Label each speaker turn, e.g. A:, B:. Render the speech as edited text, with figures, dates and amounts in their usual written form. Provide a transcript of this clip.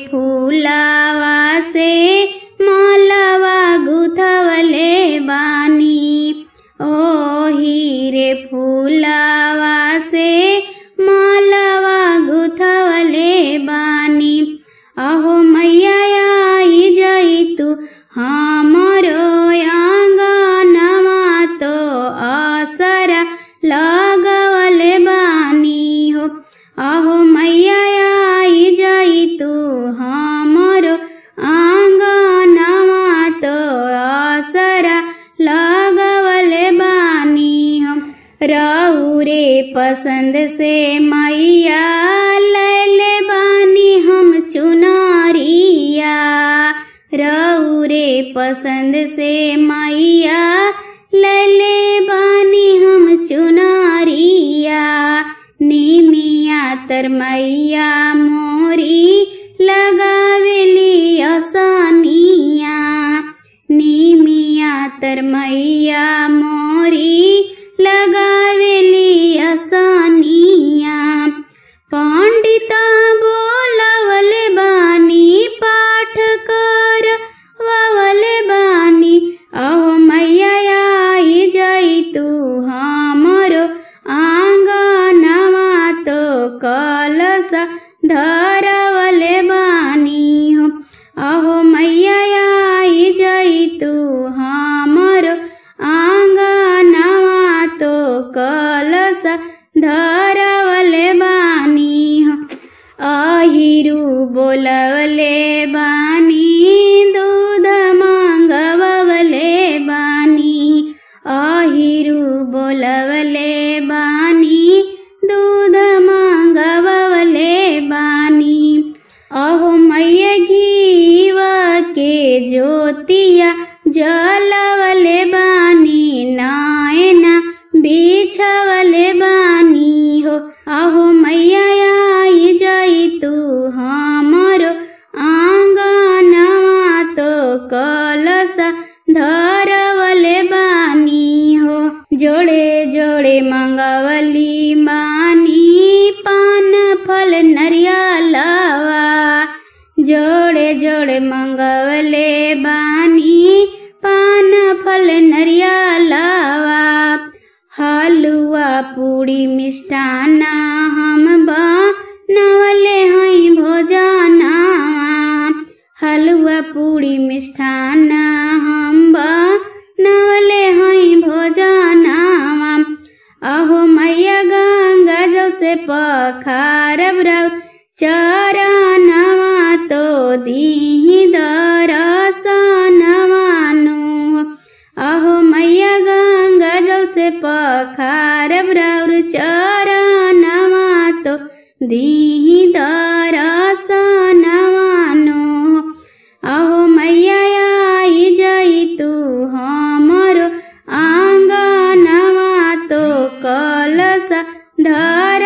A: फूलावा से मालावा गुथवले बानी। ओही रे फूलावा से मालावा गुथवले बानी। अहो मैया आई जाई तू हमरो आंगनवा तो आसरा लगवले बानी हो। अहो मैया आई जाई तू हमरो आंगनवा तो आसरा लगवले बानी हो। रउरे पसंद से मैया लैले बानी हम चुनरिया। रउरे पसंद से मैया लैले बानी हम चुनरिया। निमिया तर मैया मोरी लगावेली असनिया। निमिया तर मैया मोरी लगावेली असनिया। पंडिता बोलावले बानी पाठ कर वावले बानी। अहो मैया आई जाई तू हमरो आंगनवा तो कलश धरवले बानी हो। अहो मैया आई जाई तू हमरो आंगनवा तो कलश धरवले बानी हो। अहिरू बोलवले बानी दूध मांगवले बानी। अहिरू बोलवले बानी दूध मांगवले बानी। अहो मैया घीवा के ज्योतिया जलवले बानी नायना बिछवले बानी हो। अहो मैया आई जाई तू हमरो आंगनवा तो कलश धरवले बानी हो। जोड़े जोड़े मंगवली बानी पान फल नरियलवा। जोड़े जोड़े मंगवले बानी पान फल नरियलवा। हलुआ पूड़ी मिष्टाना हम बनवले हई भोजनवा। हलुआ पूड़ी मिष्टाना हम बनवले हई भोजनवा। अहो मैया गंगा जल से पखारब रव चरणवा तो दीहि दरसनवा नु। अहो मैया गंगा जल से पखारब रव चरणवा तो दीहि दरसनवा नु। अहो मैया आई जाई तू हमरो आंगनवा तो कलश धर